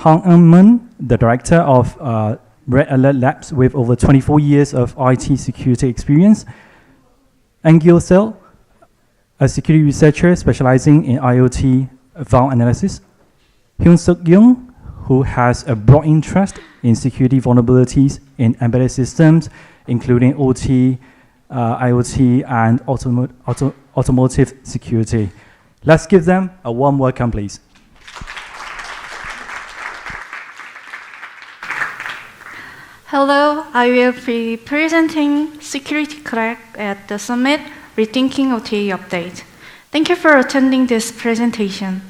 Hong the director of Red Alert Labs with over 24 years of IT security experience. EunGyo, a security researcher specializing in IoT vuln analysis. Hyunseok, who has a broad interest in security vulnerabilities in embedded systems, including OT, IoT, and automotive security. Let's give them a warm welcome, please. Hello, I will be presenting Security Crack at the Summit Rethinking OTA Update. Thank you for attending this presentation.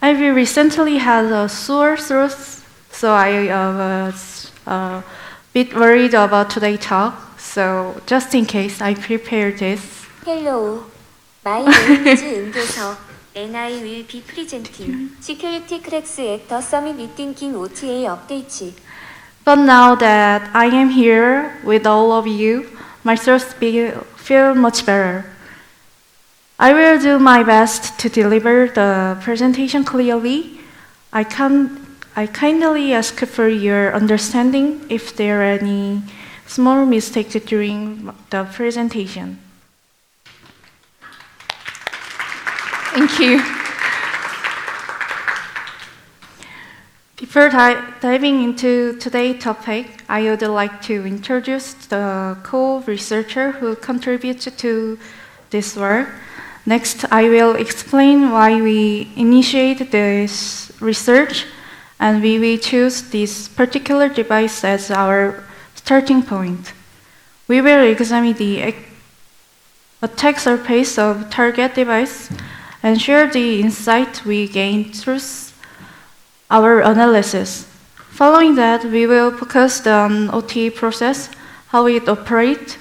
I recently had a sore throat, so I was a bit worried about today's talk. So just in case, I prepared this. Hello, my name is EunGyo, and I will be presenting Security Cracks at the Summit Rethinking OTA Update. But now that I am here with all of you, my throat feels much better. I will do my best to deliver the presentation clearly. I kindly ask for your understanding if there are any small mistakes during the presentation. Thank you. Before diving into today's topic, I would like to introduce the co-researcher who contributed to this work. Next, I will explain why we initiated this research and we will choose this particular device as our starting point. We will examine the attack surface of target device and share the insight we gained through our analysis. Following that, we will focus on OT process, how it operates,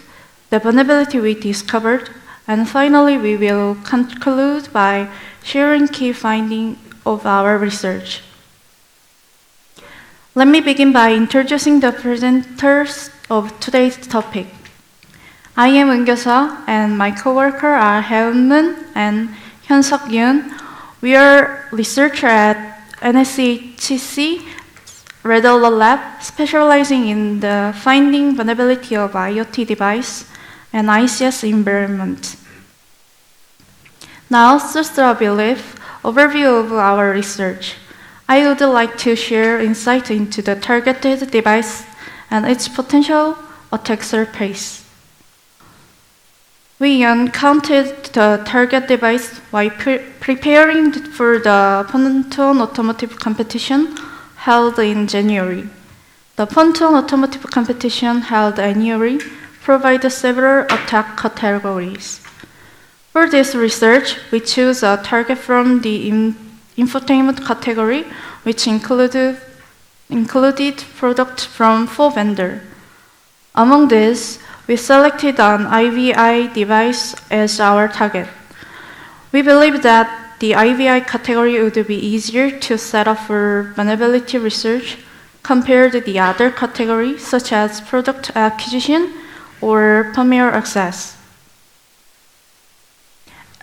the vulnerability we discovered, and finally, we will conclude by sharing key findings of our research. Let me begin by introducing the presenters of today's topic. I am EunGyo, and my coworker are Hyun and Hyunseok. We are researchers at NSHC Red Alert Lab, specializing in the finding vulnerability of IoT device and ICS environment. Now, just a brief overview of our research. I would like to share insight into the targeted device and its potential attack surface. We encountered the target device while preparing for the Pontoon Automotive Competition held in January. The Pontoon Automotive Competition held annually provides several attack categories. For this research, we chose a target from the infotainment category, which included products from 4 vendors. Among these, we selected an IVI device as our target. We believe that the IVI category would be easier to set up for vulnerability research compared to the other categories, such as product acquisition or firmware access.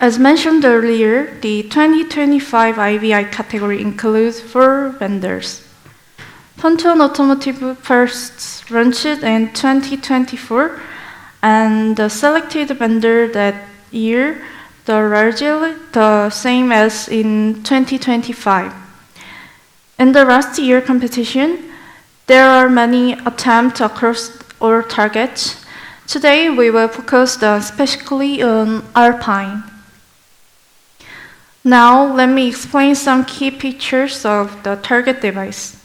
As mentioned earlier, the 2025 IVI category includes 4 vendors. Pontoon Automotive first launched in 2024, and the selected vendor that year largely the same as in 2025. In the last year competition, there are many attempts across all targets. Today, we will focus specifically on Alpine. Now, let me explain some key features of the target device.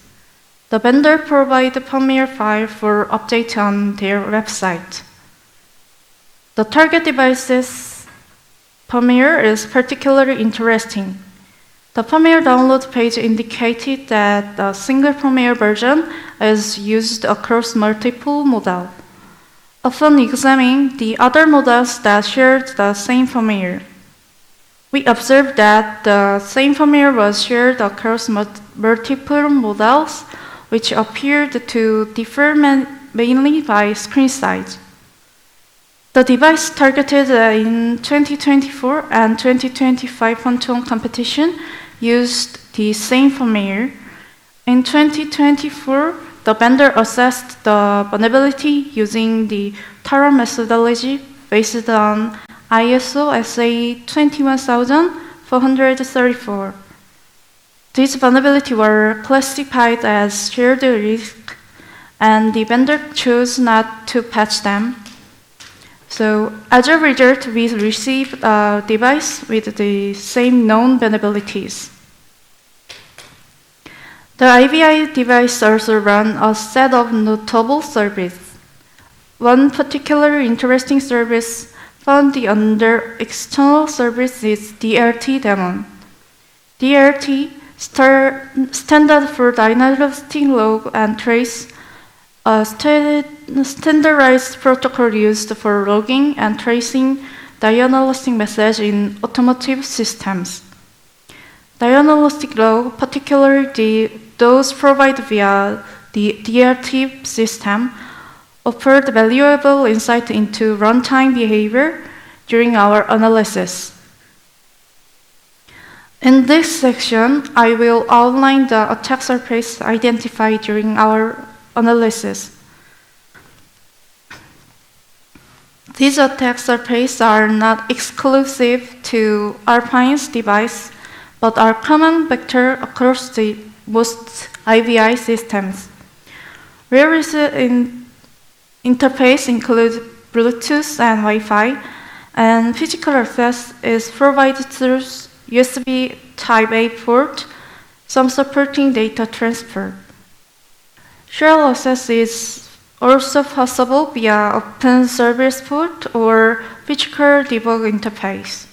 The vendor provides a firmware file for update on their website. The target device's firmware is particularly interesting. The firmware download page indicated that a single firmware version is used across multiple models. Upon examining the other models that shared the same firmware, we observed that the same firmware was shared across multiple models, which appeared to differ mainly by screen size. The device targeted in 2024 and 2025 Pontoon competition used the same firmware, In 2024, the vendor assessed the vulnerability using the Tara methodology based on ISO SA 21434. These vulnerabilities were classified as shared risk, and the vendor chose not to patch them. So, as a result, we received a device with the same known vulnerabilities. The IVI device also ran a set of notable services. One particular interesting service found under external service is DLT daemon. DLT, standard for diagnostic log and trace, a standardized protocol used for logging and tracing diagnostic message in automotive systems. Diagnostic log, particularly those provided via the DLT system, offered valuable insight into runtime behavior during our analysis. In this section, I will outline the attack surface identified during our analysis. These attack surfaces are not exclusive to Alpine's device, but are common vector across the most IVI systems. Various interface include Bluetooth and Wi-Fi, and physical access is provided through USB Type-A port, some supporting data transfer. Shell access is also possible via open service port or physical debug interface.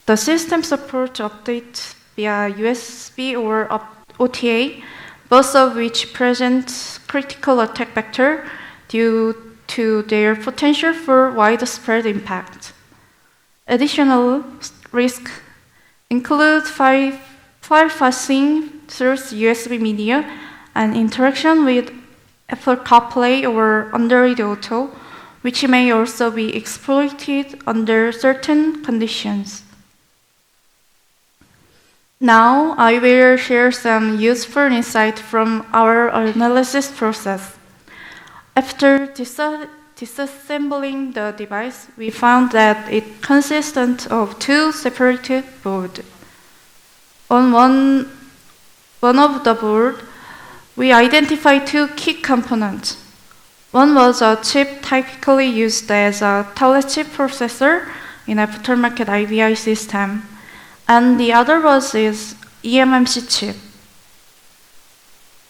The system supports updates via USB or OTA, both of which present critical attack vector due to their potential for widespread impact. Additional risks include file passing through USB media and interaction with Apple CarPlay or Android Auto, which may also be exploited under certain conditions. Now, I will share some useful insight from our analysis process. After disassembling the device, we found that it consisted of two separated boards. On one of the boards, we identified two key components. One was a chip typically used as a telechip processor in aftermarket IVI system, and the other was its eMMC chip.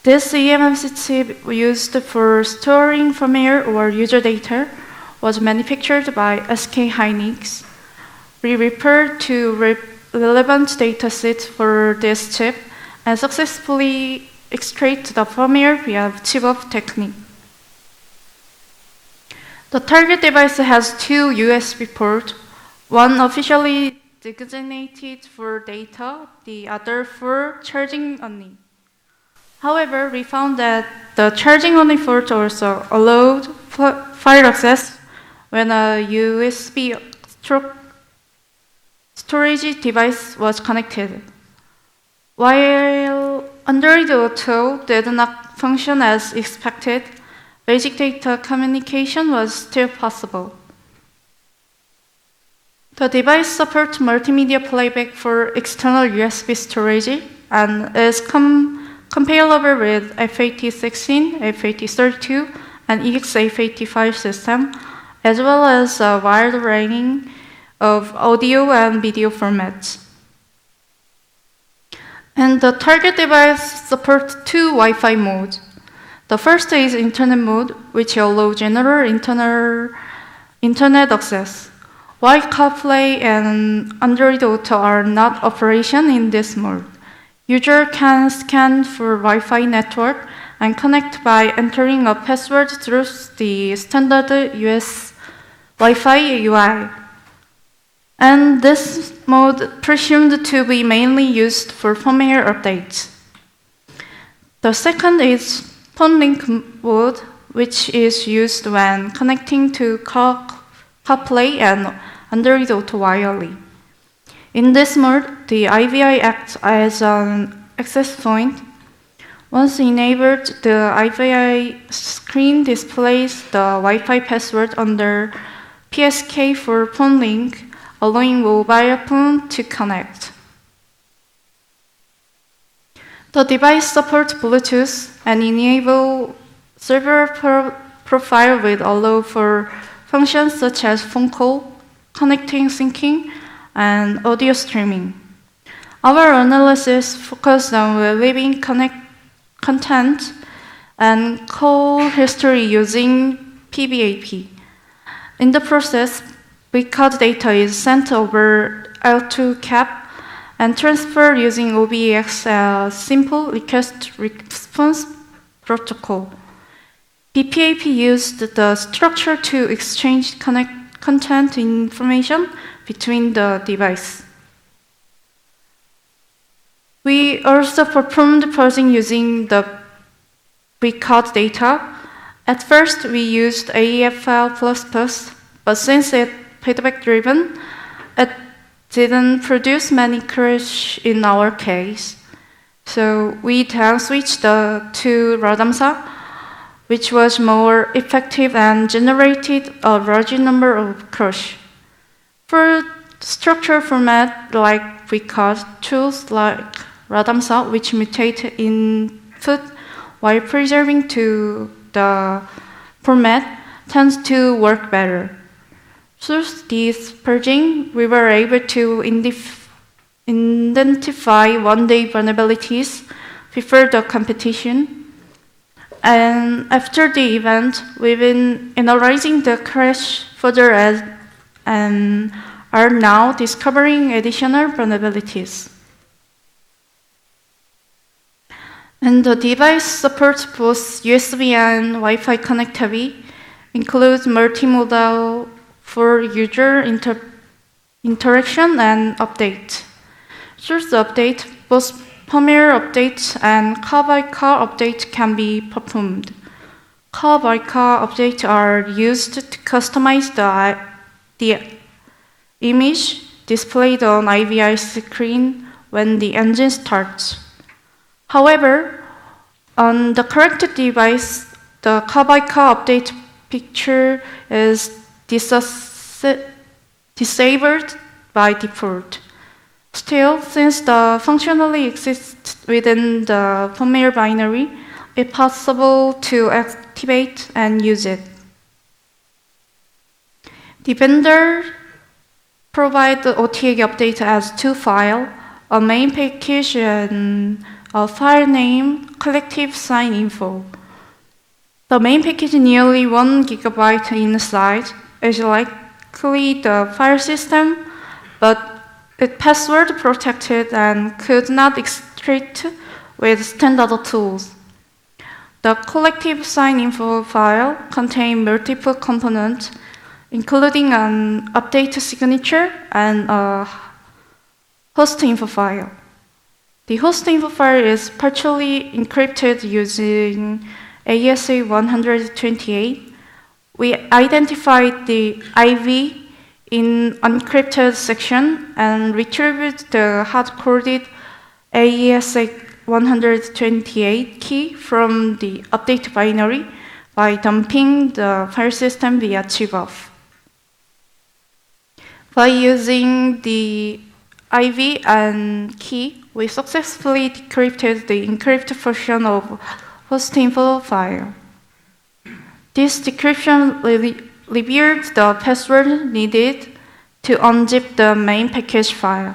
This eMMC chip used for storing firmware or user data was manufactured by SK Hynix. We referred to relevant datasets for this chip and successfully extract the firmware via chip-off technique. The target device has two USB ports, one officially designated for data, the other for charging only. However, we found that the charging only port also allowed file access when a USB storage device was connected. While Android Auto did not function as expected, basic data communication was still possible. The device supports multimedia playback for external USB storage and is comparable with FAT16, FAT32, and EX-FAT5 system, as well as a wide range of audio and video formats. And the target device supports two Wi-Fi modes. The first is Internet mode, which allows general Internet access. While CarPlay and Android Auto are not operational in this mode, user can scan for Wi-Fi network and connect by entering a password through the standard US Wi-Fi UI. And this mode presumed to be mainly used for firmware updates. The second is phone link mode, which is used when connecting to CarPlay and Android Auto wirelessly. In this mode, the IVI acts as an access point. Once enabled, the IVI screen displays the Wi-Fi password under PSK for phone link, allowing mobile phone to connect. The device supports Bluetooth and enable server profile will allow for functions such as phone call, connecting, syncing, and audio streaming. Our analysis focused on reliving content and call history using PBAP. In the process, record data is sent over L2 CAP and transferred using OBEX, a simple request response protocol. PPAP used the structure to exchange content information between the device. We also performed parsing using the record data. At first, we used AEFL++, but since it's feedback-driven, it didn't produce many crashes in our case. So we then switched to Radamsa, which was more effective and generated a large number of crashes. For structure format like record, tools like Radamsa, which mutate input while preserving to the format, tends to work better. Through this purging, we were able to identify one-day vulnerabilities before the competition. And after the event, we've been analyzing the crash further and are now discovering additional vulnerabilities. And the device supports both USB and Wi-Fi connectivity, includes multimodal for user interaction and update. Through the update, both firmware updates and car-by-car update can be performed. Car-by-car updates are used to customize the image displayed on IVI screen when the engine starts. However, on the corrected device, the car-by-car update picture is disabled by default. Still, since the functionality exists within the firmware binary, it's possible to activate and use it. The vendor provides the OTA update as two files, a main package and a file name collective sign info. The main package is nearly 1 GB in size, is likely the file system, but it's password protected and could not extract with standard tools. The collective sign info file contains multiple components, including an update signature and a host info file. The host info file is partially encrypted using ASA 128. We identified the IV in unencrypted section and retrieved the hard-coded AESA 128 key from the update binary by dumping the file system via chigoff. By using the IV and key, we successfully decrypted the encrypted version of host info file. This decryption revealed the password needed to unzip the main package file.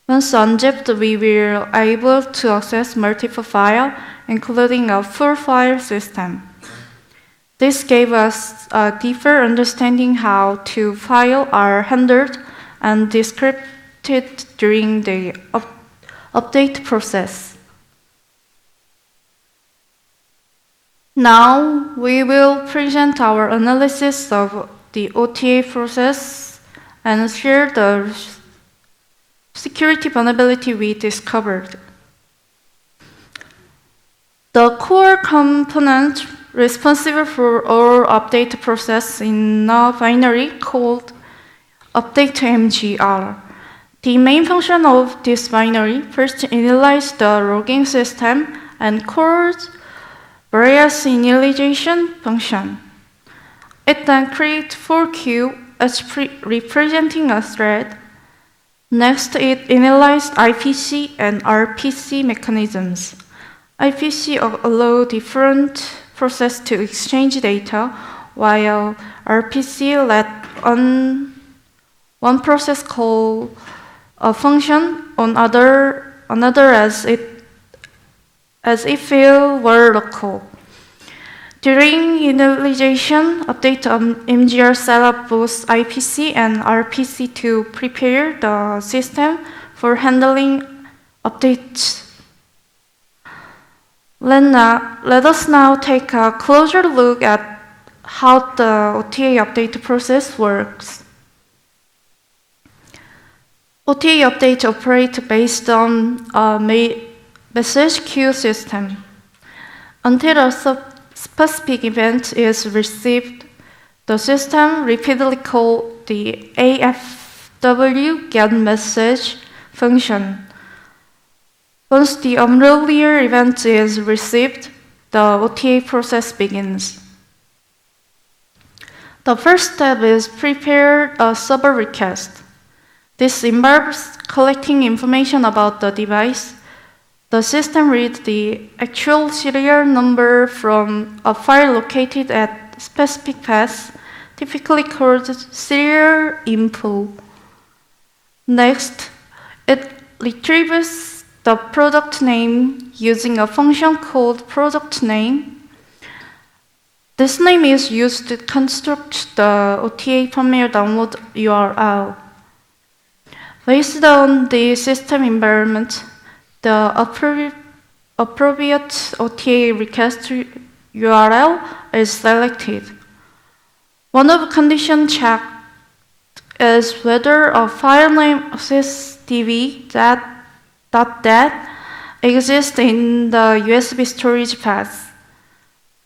Once unzipped, we were able to access multiple files, including a full file system. This gave us a deeper understanding how two files are handled and decrypted during the update process. Now, we will present our analysis of the OTA process and share the security vulnerability we discovered. The core component responsible for all update process in a binary called update_mgr. The main function of this binary first initializes the logging system and calls various initialization function. It then creates for queue as representing a thread. Next, it initialized IPC and RPC mechanisms. IPC allow different processes to exchange data, while RPC let one process call a function on another as if it were local. During initialization, update MGR set up both IPC and RPC to prepare the system for handling updates. Let us now take a closer look at how the OTA update process works. OTA updates operate based on a message queue system. Until a specific event is received, the system repeatedly calls the AFW getMessage function. Once the earlier event is received, the OTA process begins. The first step is prepare a server request. This involves collecting information about the device. The system reads the actual serial number from a file located at specific path, typically called serial info. Next, it retrieves the product name using a function called product name. This name is used to construct the OTA firmware download URL. Based on the system environment, the appropriate OTA request URL is selected. One of the conditions checked is whether a file name accessdb.dat exists in the USB storage path.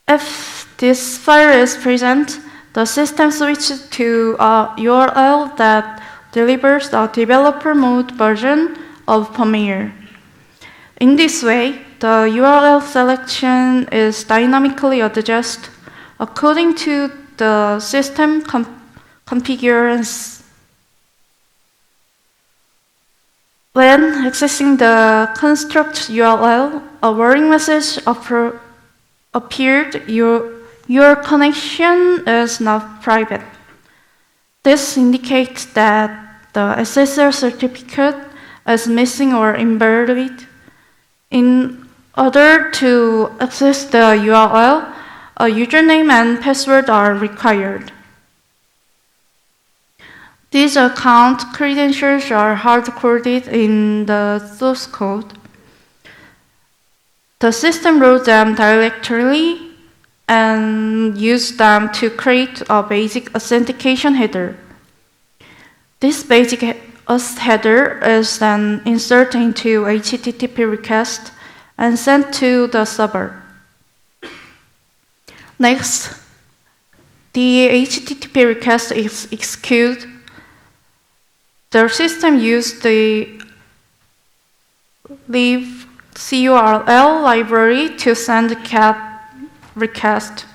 If this file is present, the system switches to a URL that delivers a developer mode version of firmware. In this way, the URL selection is dynamically adjusted according to the system configurations. When accessing the construct URL, a warning message appeared. Your connection is not private. This indicates that the SSL certificate is missing or invalid. In order to access the URL, a username and password are required. These account credentials are hard-coded in the source code. The system wrote them directly and used them to create a basic authentication header. This basic header is then inserted into HTTP request and sent to the server. Next, the HTTP request is executed. The system used the libcurl library to send GET request.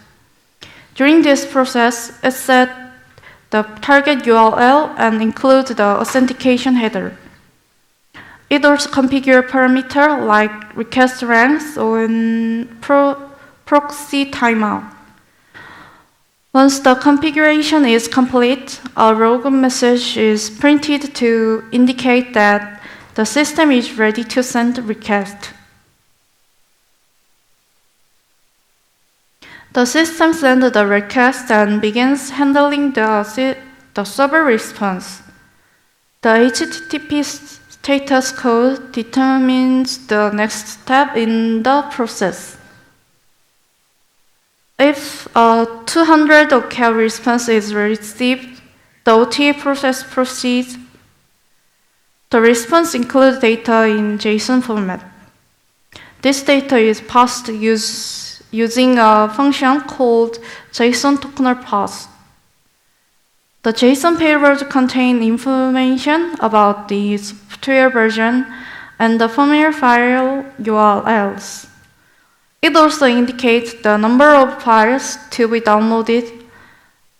During this process, it set the target URL and includes the authentication header. It also configures parameters like request length and proxy timeout. Once the configuration is complete, a login message is printed to indicate that the system is ready to send the request. The system sends the request and begins handling the server response. The HTTP status code determines the next step in the process. If a 200 OKL response is received, the OTA process proceeds. The response includes data in JSON format. This data is passed using a function called JSON tokener pass. The JSON payload contains information about the software version and the firmware file URLs. It also indicates the number of files to be downloaded,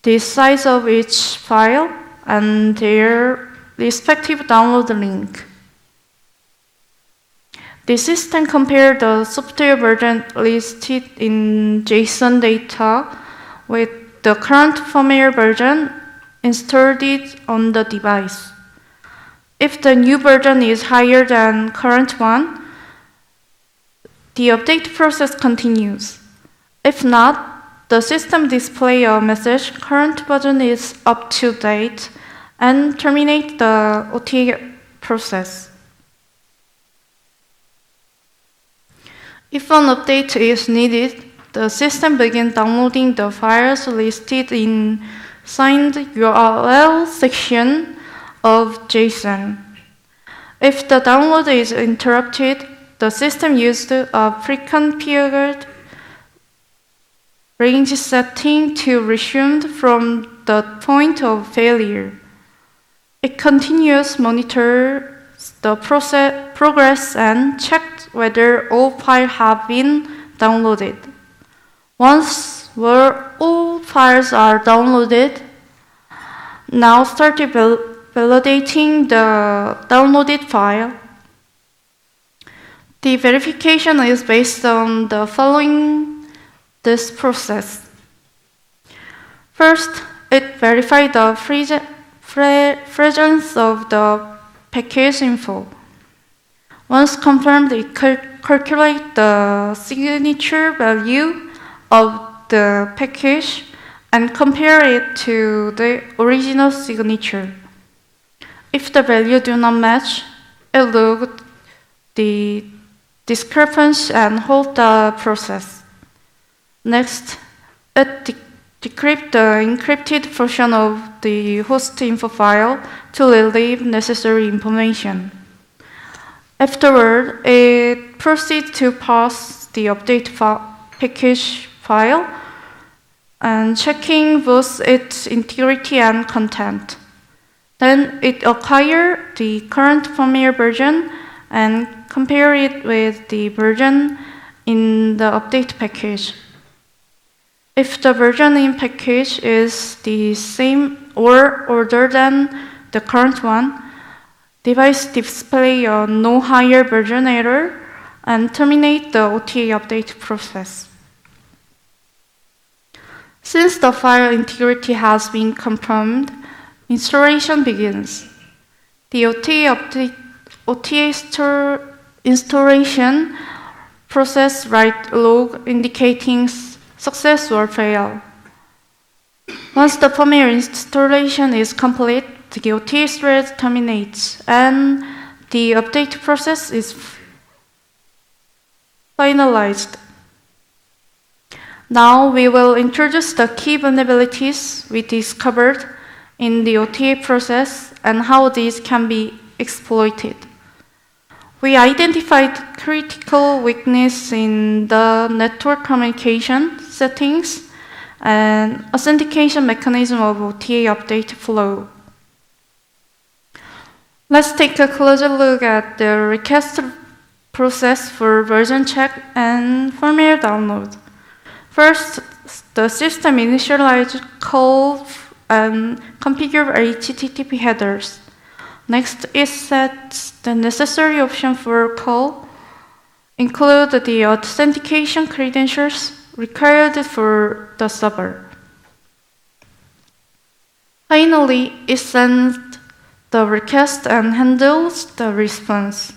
the size of each file, and their respective download link. The system compares the software version listed in JSON data with the current firmware version installed on the device. If the new version is higher than current one, the update process continues. If not, the system displays a message current version is up to date and terminate the OTA process. If an update is needed, the system begins downloading the files listed in signed URL section of JSON. If the download is interrupted, the system used a pre-configured range setting to resume from the point of failure. It continues monitor the progress and checked whether all files have been downloaded. Once all files are downloaded, now start validating the downloaded file. The verification is based on the following this process. First, it verifies the presence of the package info. Once confirmed, it calculates the signature value of the package and compare it to the original signature. If the value do not match, it logs the discrepancy and hold the process. Next, it decrypts the encrypted portion of the host info file to relieve necessary information. Afterward, it proceeds to parse the update package file and checking both its integrity and content. Then it acquires the current firmware version and compare it with the version in the update package. If the version in package is the same or older than the current one, device display a no higher version error and terminate the OTA update process. Since the file integrity has been confirmed, installation begins. The OTA installation process writes log indicating success or fail. Once the firmware installation is complete, the OTA thread terminates and the update process is finalized. Now we will introduce the key vulnerabilities we discovered in the OTA process and how these can be exploited. We identified critical weakness in the network communication settings and authentication mechanism of OTA update flow. Let's take a closer look at the request process for version check and firmware download. First, the system initializes call and configure HTTP headers. Next, it sets the necessary option for call, include the authentication credentials required for the server. Finally, it sends the request and handles the response.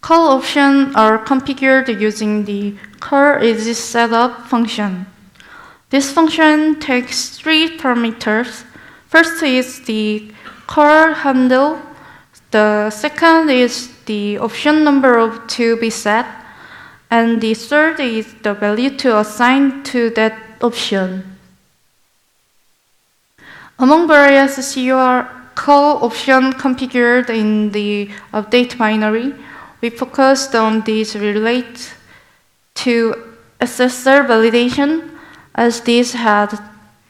Call options are configured using the call is setup function. This function takes three parameters. First is the call handle. The second is the option number to be set. And the third is the value to assign to that option. Among various CUR call options configured in the update binary, we focused on these relate to SSL validation, as these had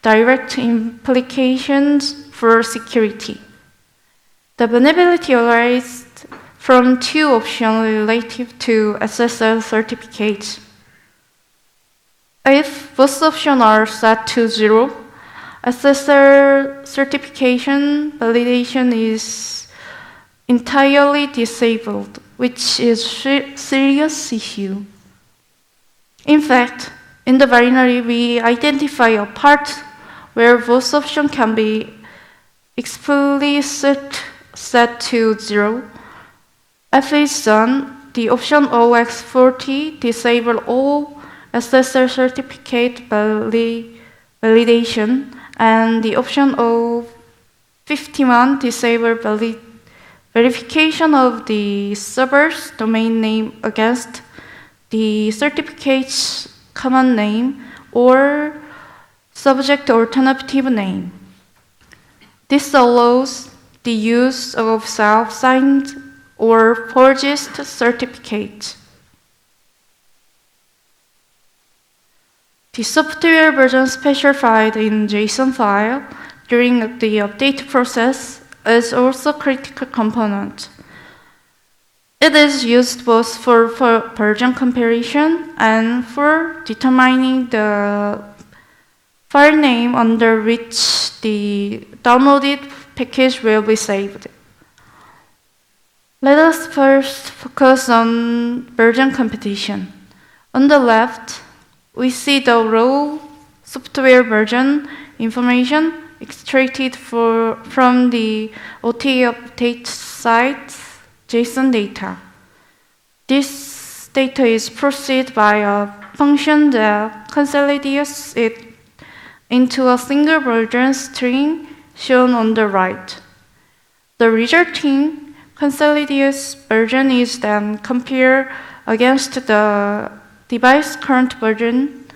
direct implications for security. The vulnerability arises from two options relative to SSL certificates. If both options are set to 0, SSL certification validation is entirely disabled, which is a serious issue. In fact, in the binary, we identify a part where both options can be explicitly set to 0. If it's done, the option OX40 disable all SSL certificate validation, and the option O51 disable verification of the server's domain name against the certificate's common name or subject alternative name. This allows the use of self-signed or forged certificates. The software version specified in JSON file during the update process is also a critical component. It is used both for version comparison and for determining the file name under which the downloaded package will be saved. Let us first focus on version computation. On the left, we see the raw software version information extracted from the OTA update site's JSON data. This data is processed by a function that consolidates it into a single version string shown on the right. The resulting consolidated version is then compared against the device current version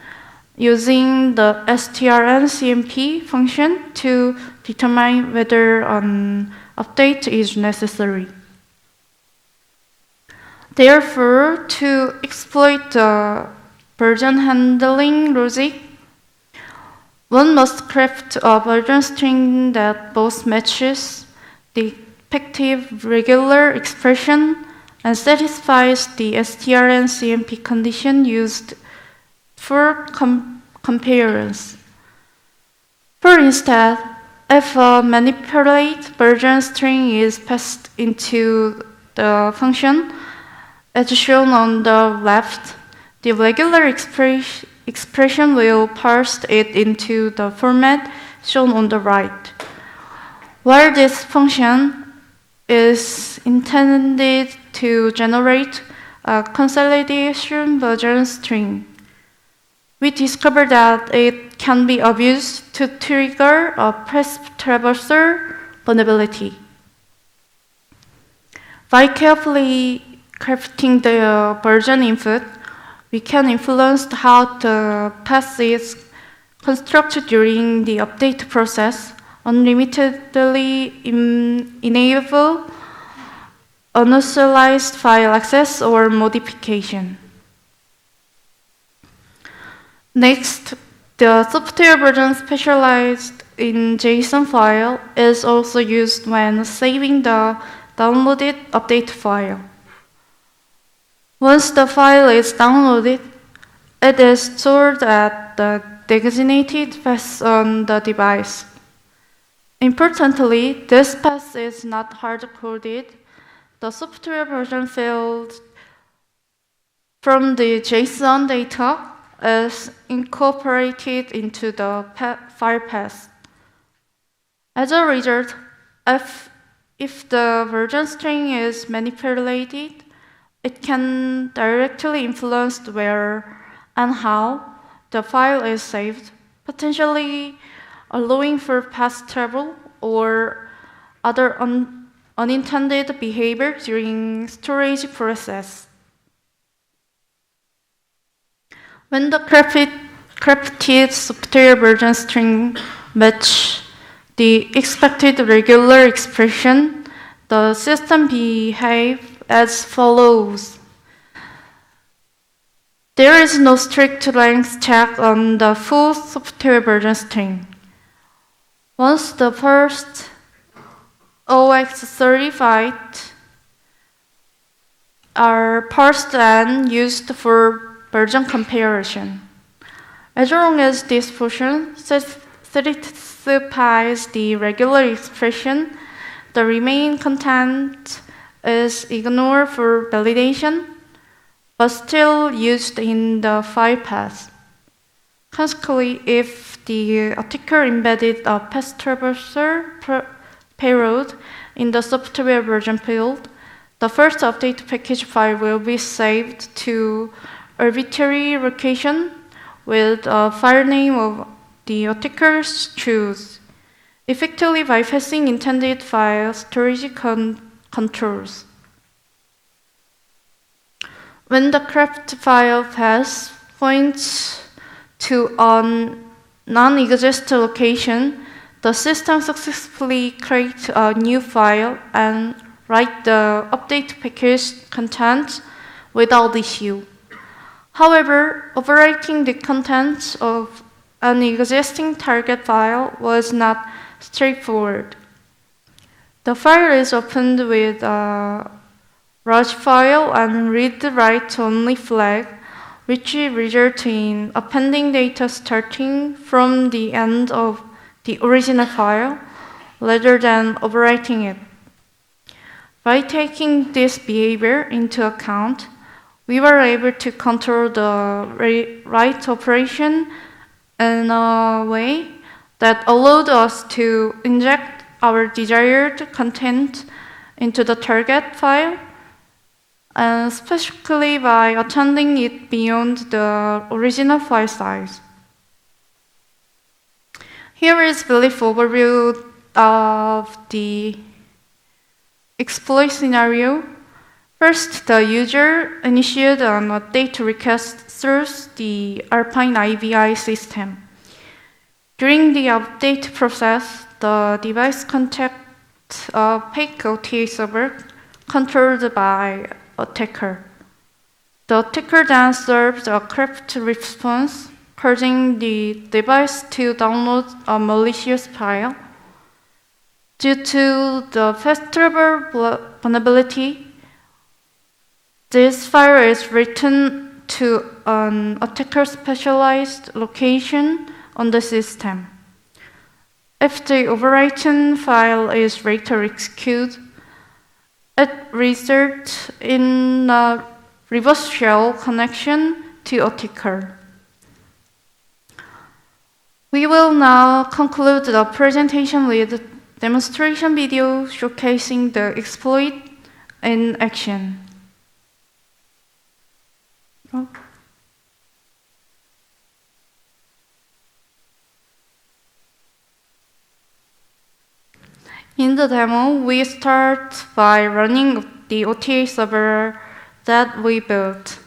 using the strncmp function to determine whether an update is necessary. Therefore, to exploit the version handling logic, one must craft a version string that both matches the effective regular expression and satisfies the strncmp condition used for comparison. For instance, if a manipulate version string is passed into the function, as shown on the left, the regular expression will parse it into the format shown on the right. While this function is intended to generate a consolidation version string, we discovered that it can be abused to trigger a press traversal vulnerability. By carefully crafting the version input, we can influence how the path is constructed during the update process, unlimitedly enable unauthorized file access or modification. Next, the software version specialized in JSON file is also used when saving the downloaded update file. Once the file is downloaded, it is stored at the designated path on the device. Importantly, this path is not hard-coded. The software version field from the JSON data is incorporated into the file path. As a result, if the version string is manipulated, it can directly influence where and how the file is saved, potentially allowing for path travel or other unintended behavior during storage process. When the crafted software version string match the expected regular expression, the system behaves as follows. There is no strict length check on the full software version string. Once the first OX35 are parsed and used for version comparison. As long as this portion satisfies the regular expression, the remaining content is ignored for validation, but still used in the file path. Consequently, if the attacker embedded a path traverser payload in the software version field, the first update package file will be saved to arbitrary location with a file name of the attacker's choice, effectively bypassing intended file storage controls. When the corrupt file path points to a non-existent location, the system successfully creates a new file and writes the update package content without issue. However, overwriting the contents of an existing target file was not straightforward. The file is opened with a large file and read-write-only flag, which results in appending data starting from the end of the original file rather than overwriting it. By taking this behavior into account, we were able to control the write operation in a way that allowed us to inject our desired content into the target file, and specifically by extending it beyond the original file size. Here is a brief overview of the exploit scenario. First, the user initiated an update request through the Alpine IVI system. During the update process, the device contacts a fake OTA server controlled by attacker. The attacker then serves a corrupt response, causing the device to download a malicious file. Due to the fast travel vulnerability, this file is written to an attacker-specialized location on the system. If the overwritten file is later executed, it results in a reverse shell connection to attacker. We will now conclude the presentation with a demonstration video showcasing the exploit in action. In the demo, we start by running the OTA server that we built.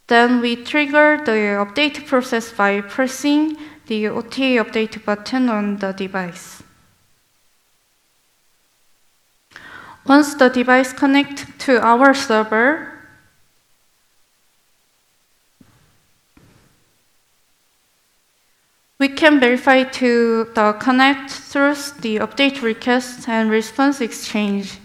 Then we trigger the update process by pressing the OTA update button on the device. Once the device connects to our server, we can verify to the connect through the update request and response exchange.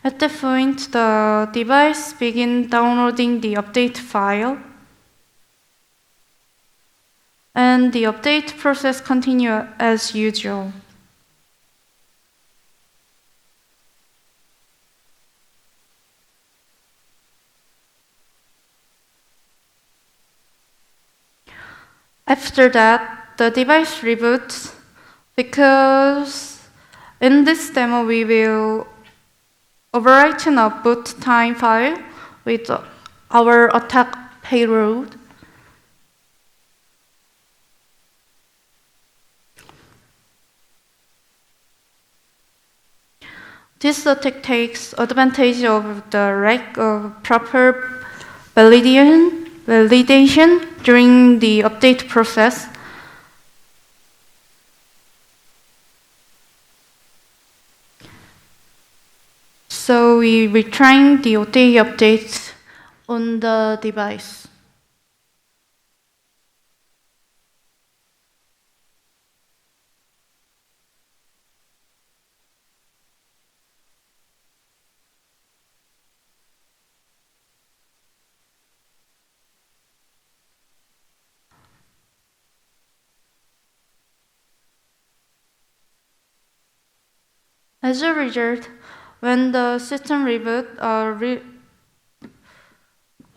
At that point, the device begins downloading the update file, and the update process continues as usual. After that, the device reboots, because in this demo we will overwrite a boot time file with our attack payload. This attack takes advantage of the lack of proper validation during the update process. So we retrain the OTA updates on the device. As a result, when the system reboot,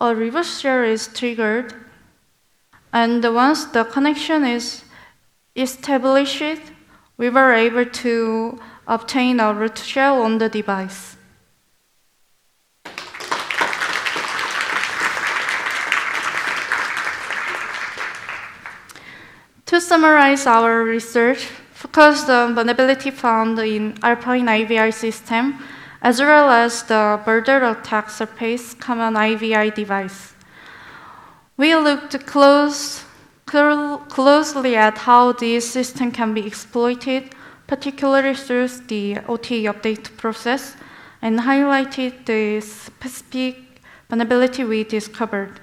a reverse share is triggered, and once the connection is established, we were able to obtain a root shell on the device. To summarize our research, focused on vulnerability found in Alpine IVI system, as well as the border attack surface common IVI device. We looked closely at how this system can be exploited, particularly through the OTA update process, and highlighted the specific vulnerability we discovered.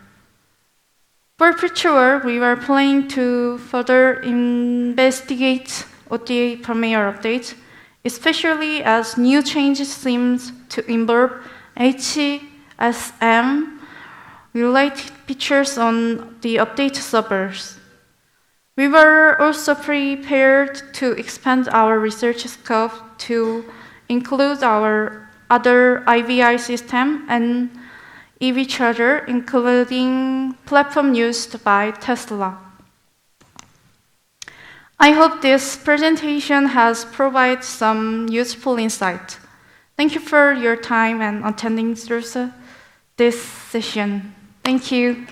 For future work, we were planning to further investigate OTA firmware updates, especially as new changes seem to involve HSM-related features on the update servers. We were also prepared to expand our research scope to include our other IVI system and EV charger, including platform used by Tesla. I hope this presentation has provided some useful insight. Thank you for your time and attending through this session. Thank you.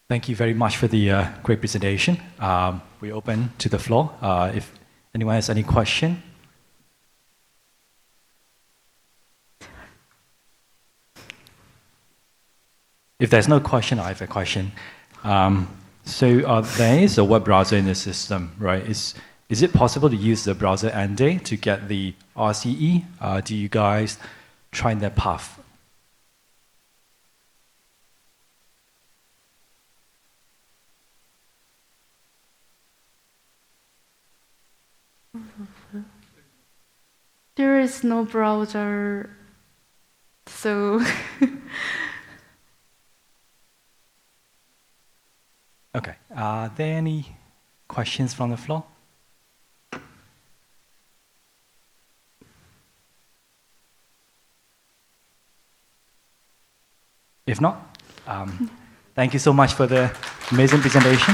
Thank you very much for the great presentation. We open to the floor. If anyone has any question. If there's no question, I have a question. So there is a web browser in the system, right? Is it possible to use the browser end-day to get the RCE? Do you guys try that path? There is no browser, so... Okay. Are there any questions from the floor? If not, thank you so much for the amazing presentation.